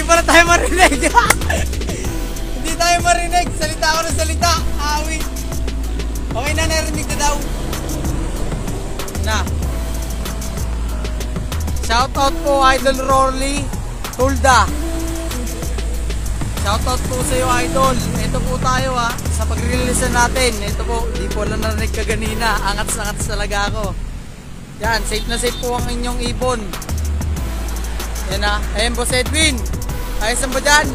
pala tayo marinig. Hindi tayo marinig. Salita ako ng salita. Awi. Okay na, narinig na daw. Na. Shoutout po Idol Rolly Tulda. Shoutout po sa iyo, Idol. Ito po tayo sa pag-release natin. Ito po, di po lang narinig kaganina. Angat-angat talaga ako. Yan, safe na safe po ang inyong ibon. Yan na. Ayan, Boss Edwin. Ayos ba dyan?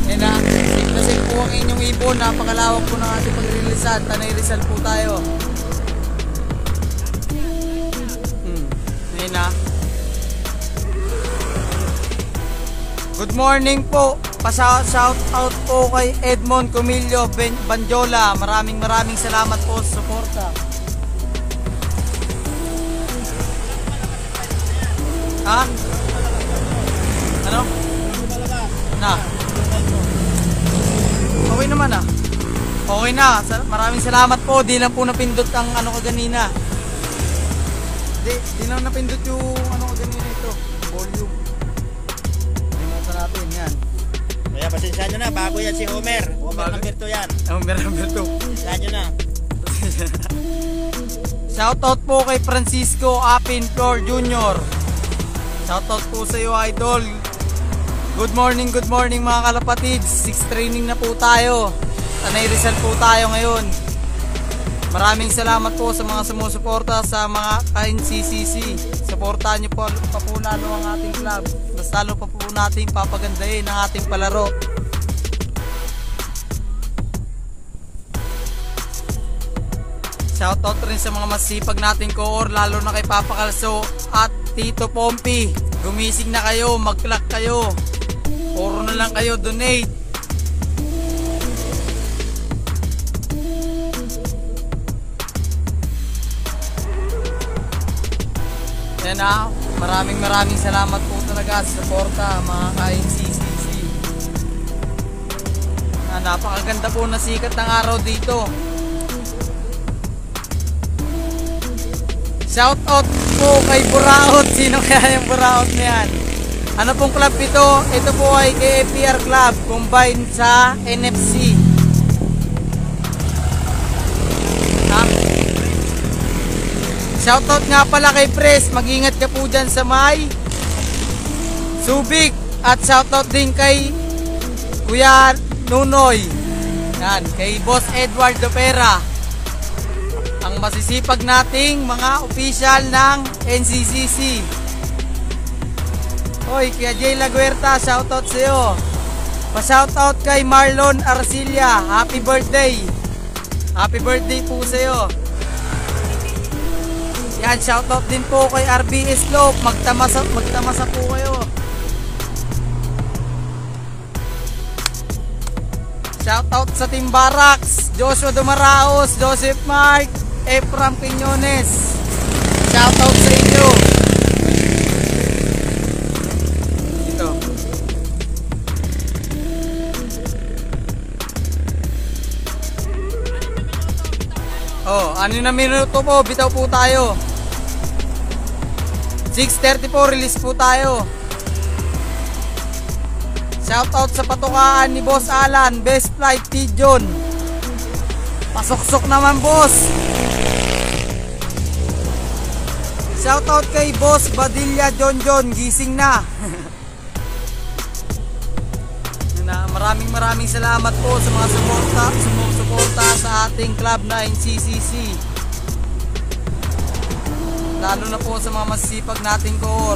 Yan na. Safe na safe po ang inyong ibon. Napakalawak po ng ating pag-releasean. Tanay Rizal po tayo. Yan na. Good morning po. Pa-shout out po kay Edmond Comilio Banjola. Maraming salamat po sa suporta. Ha? Ano? Na. Okay naman Okay na. Maraming salamat po. Di lang po napindot ang ano kaganina. Di lang napindot yung ano kaganina ito. Volume. Limutan natin yan. Kaya pasensya nyo na. Bago yan si Homer. Homer number 2 yan. Homer number 2. Pasensya nyo na. Shoutout po kay Francisco Apin Flor Jr. Shoutout po sa iyo, Idol. Good morning mga kalapatids. 6 training na po tayo. Tanay Rizal po tayo ngayon. Maraming salamat po sa mga sumusuporta sa mga ka-NCCC. Suportahan niyo po pa po lalo ang ating club. Mas lalo pa po natin papagandahin ang ating palaro. Shoutout rin sa mga masipag nating koor, lalo na kay Papa Kalso at Tito Pompi. Gumising na kayo, mag-clock kayo. Puro na lang kayo donate. Yan maraming salamat po talaga sa suporta mga ka-NCCC. Napakaganda po na sikat ng araw dito. Shoutout po kay Buraot. Sino kaya yung Buraot na yan? Ano pong club ito? Ito po ay KFPR Club combined sa NFC. Shoutout nga pala kay Pres. Mag-ingat ka po dyan sa may Subic. At shoutout din kay Kuya Nunoy. Yan, kay Boss Edward Dopera. Ang masisipag nating mga official ng NCCC. Hoy, kaya Jay Laguerta, shoutout sa iyo. Pa-shoutout kay Marlon Arcilia. Happy birthday. Happy birthday po sa iyo. Yan, shoutout din po kay RBS Slope. Magtamasa po kayo. Shoutout sa Team Barracks, Joshua Dumaraos, Joseph Mark, Efram Piñones. Shoutout sa inyo. Ito. Ano na minuto po, bitaw po tayo. 6:30 po, release po tayo. Shoutout sa patukaan ni Boss Alan, Best Flight T-John. Pasok-sok naman, boss. Shoutout kay Boss Badilla John, gising na. Maraming salamat po sa mga sumusuporta sa ating club na NCCC. Lalo na po sa mga masipag nating koor.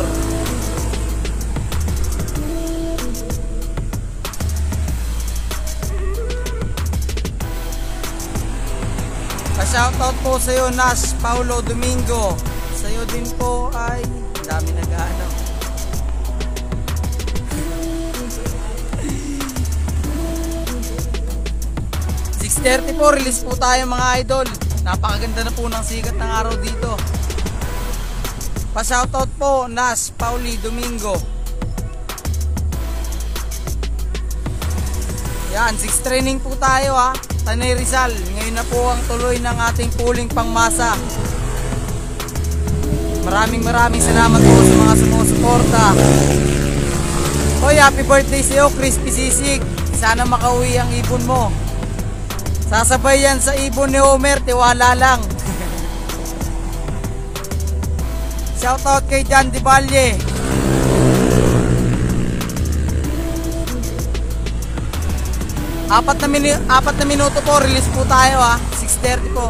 Pa-shoutout po sa iyo, Nash Paulo Domingo. Sa iyo din po ay dami nag-ano. 6:30 po, release po tayo mga idol. Napakaganda na po ng sikat ng araw dito. Pa-shoutout po, Nash Pauli Domingo. Yan, 6 training po tayo Tanay Rizal. Ngayon na po ang tuloy ng ating pooling pangmasa. Maraming salamat po sa mga sumusuporta. Hoy, happy birthday sa'yo, Crispy Sisig. Sana makauwi ang ibon mo. Sasabay yan sa ibon ni Homer, tiwala lang. Shoutout kay John Di Valle. Apat na minuto po, release po tayo ha. 6:30 po.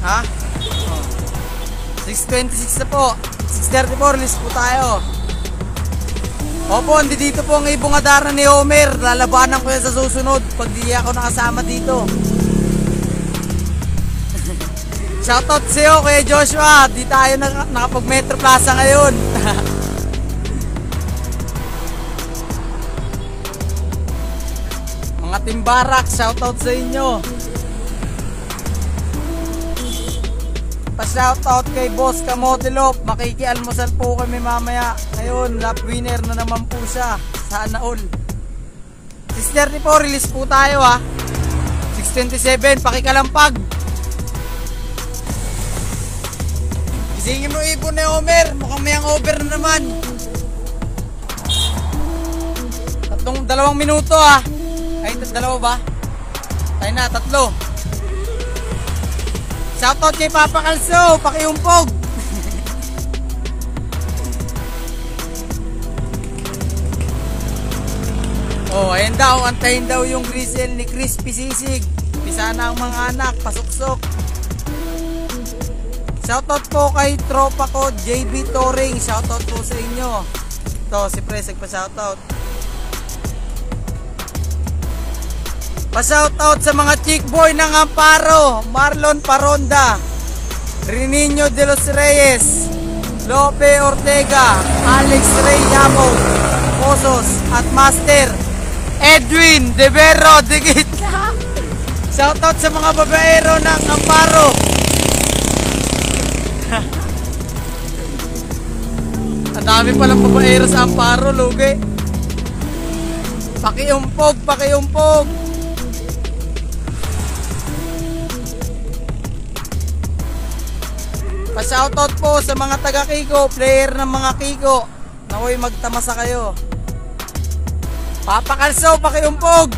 Ha? 6:26 na po. 6:30 po, release po tayo. Opo, hindi dito po ang ibong adara ni Homer. Lalabanan ko yan sa susunod pag di ako nakasama dito. Shoutout sa'yo kay Joshua. Di tayo nakapag Metro Plaza ngayon. Mga timbarak, shoutout sa inyo. Pa-shoutout kay Boss Kamotilop. Makikialmusal po kami mamaya. Ngayon, lap winner na naman po siya. Sana all. 6:30 po, release po tayo ha. 6:27, pakikalampag. Gisingin mo ibon ni Homer. Mukhang may hangover na naman. 2 minuto ha. Ay, 2 ba? Tayo na, 3. Shoutout kay Papa Kalso, pakiumpog. Oh, ayan daw, antayin daw yung grisel ni Crispy Sisig. Pisa na ang mga anak, pasuksok. Shoutout po kay tropa ko, JB Touring. Shoutout po sa inyo. Ito, si Preseg pa shoutout. Pa-shoutout sa mga chick boy ng Amparo, Marlon Paronda, Riniño de los Reyes, Lope Ortega, Alex Ray Yamo, Posos at Master Edwin De Berro Digit. Shoutout sa mga babaero ng Amparo. Ang dami palang babaero sa Amparo, lugi. Pakiumpog, pakiumpog. Pa-shoutout po sa mga taga-Kiko, player ng mga Kiko. Nakoy, magtamasa kayo. Papa Kalso, pakiumpog.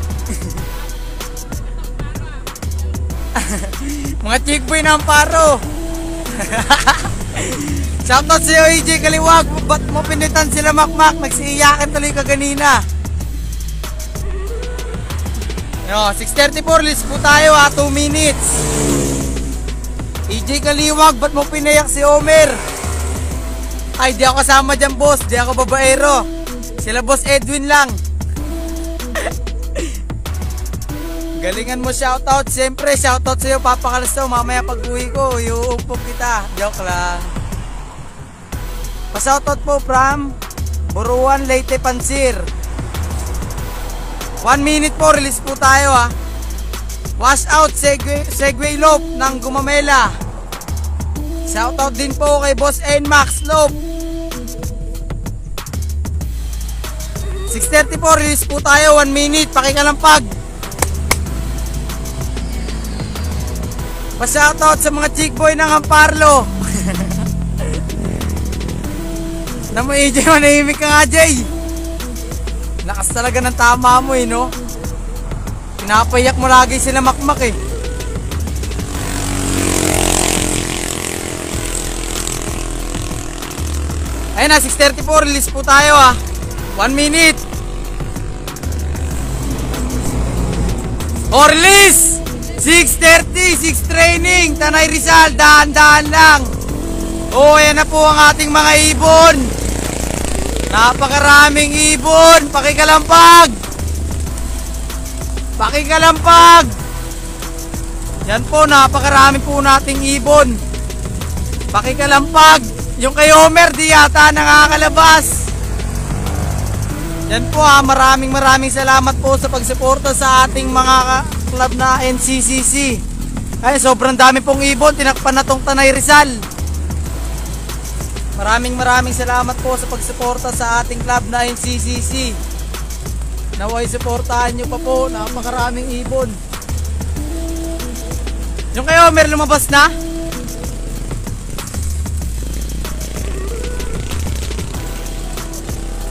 Mga chickboy ng Amparo. Shoutout sa iyo, EJ Kaliwag. Ba't mo pinitan sila makmak? Nagsiiyakan tuloy ka ganina. 6:34, list po tayo ha, 2 minutes. EJ Kaliwag, ba't mo pinayak si Homer? Ay, di ako kasama dyan, boss. Di ako babaero. Sila boss Edwin lang. Galingan mo, shoutout. Siyempre, shoutout sa'yo, Papa Kalso. Mamaya pag uwi ko, iuumpog kita. Joke lang. Pa-shoutout po from Buruan, Leyte, Pansir. 1 minute po, release po tayo ha. Wash out, Segway Lope ng Gumamela. Shoutout din po kay Boss Nmax Lope. 6:34, release po tayo, 1 minute, pakikalampag. Pa-shoutout sa mga chick boy ng Amparlo. Namu EJ, manahimik ka nga, Jay. Lakas talaga ng tama mo eh, no? Pinapayak mo lagi sila makmak eh. Ayun na, 6:34, release po tayo ah. 1 minute. O, release! 6:30, 6 training, Tanay Rizal, dahan-dahan lang. O, ayan na po ang ating mga ibon. Napakaraming ibon, pakikalampag. Pakikalampag. Yan po, napakarami po nating ibon. Pakikalampag. Yung kay Homer, di yata nakakalabas. Yan po ha, maraming salamat po sa pagsuporta sa ating mga club na NCCC. Ay, sobrang dami pong ibon, tinakpan na tong Tanay Rizal. Maraming salamat po sa pagsuporta sa ating club na NCCC. Naway suportahan nyo pa po, napakaraming ibon. Yung kay Homer lumabas na?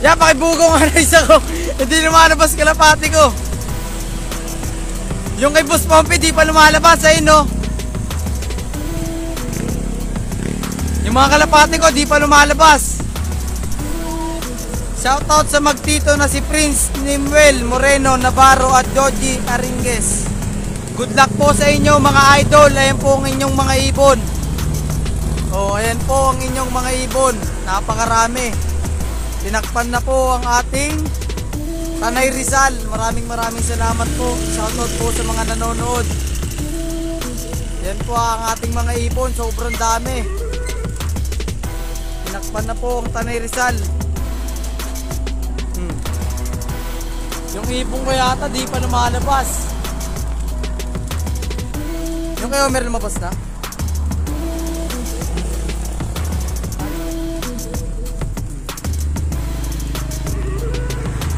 Yan, pakibugong nga na isa ko. Hindi lumalabas kalapati ko. Yung kay Boss Pompey, di pa lumalabas. Ayun, no? Yung mga kalapati ko, di pa lumalabas. Shoutout sa magtito na si Prince Nimuel Moreno Navarro at Joji Aringues. Good luck po sa inyo mga idol. Ayan po ang inyong mga ibon. Oh, ayan po ang inyong mga ibon. Napakarami. Tinakpan na po ang ating Tanay Rizal. Maraming salamat po. Shoutout po sa mga nanonood. Yan po ang ating mga ibon. Sobrang dami. Tinakpan na po ang Tanay Rizal. Yung ibon ko yata di pa lumalabas. Yung kay Homer lumabas na?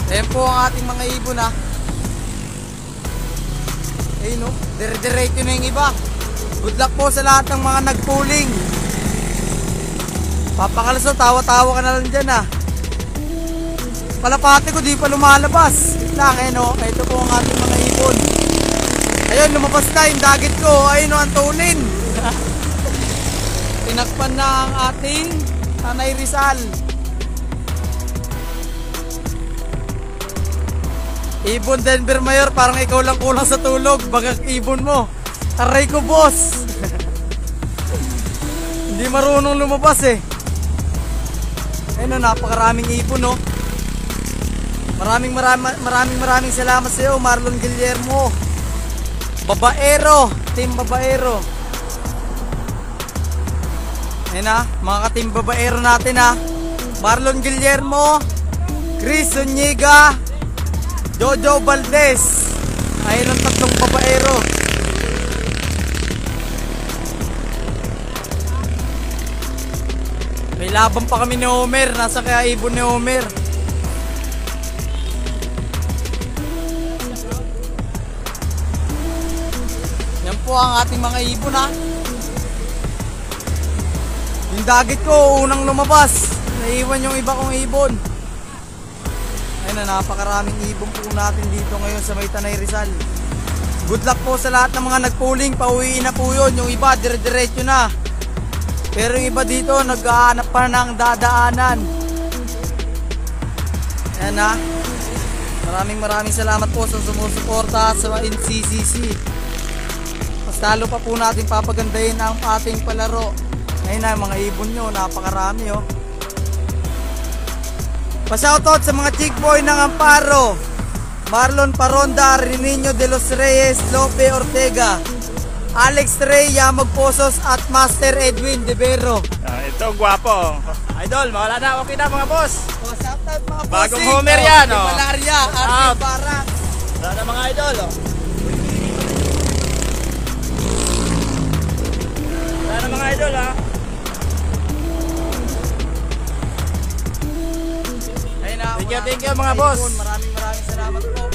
Ayan po ang ating mga ibon ha. Ayun no, dire-diretso na yung iba. Good luck po sa lahat ng mga nagpuling. Papakalaso, tawa-tawa ka na lang dyan ha. Kalapati ko di pa lumalabas. Wait lang, ayun o. Ito po ang ating mga ibon. Ayun, lumabas na yung dagit ko. Ayun o, ang tulin. Tinakpan na ang ating Tanay Rizal. Ibon Denver Mayor, parang ikaw lang kulang sa tulog. Bagag ibon mo. Aray ko, boss. Hindi marunong lumabas eh. Ayun o, napakaraming ibon o. Maraming salamat sa iyo, Marlon Guillermo. Babaero, team Babaero. Ayan na, mga ka-team Babaero natin ha. Marlon Guillermo, Chris Zuniga, Jojo Valdez. Ayun ang tatlong Babaero. May laban pa kami ni Homer. Nasa kaya ibon ni Homer. Yan po ang ating mga ibon ha. Yung dagit ko unang lumabas. Naiwan yung iba kong ibon. Ayun na, napakaraming ibon po natin dito ngayon sa may Tanay Rizal. Good luck po sa lahat ng mga nagpuling. Pauwiin na po yun. Yung iba dire-diretso na. Pero yung iba dito naghahanap pa ng dadaanan. Ayan ha. Maraming salamat po sa sumusuporta sa NCCC. Mas lalo pa po natin papagandahin ang ating palaro. Ayun na, mga ibon nyo, napakarami oh. Pa-shoutout sa mga chick boy ng Amparo, Marlon Paronda, Reniño de los Reyes, Lope Ortega, Alex Rey, Yamag Pozos at Master Edwin De Vero. Ito, gwapo. Idol, mawala na. Okay na mga boss. Shoutout mga bossing. Bagong Homer yan oh. Malaria, Arvin Barak. Wala na mga idol oh. Wala na mga idol ha. Ayun na, Thank you mga boss. Maraming salamat po.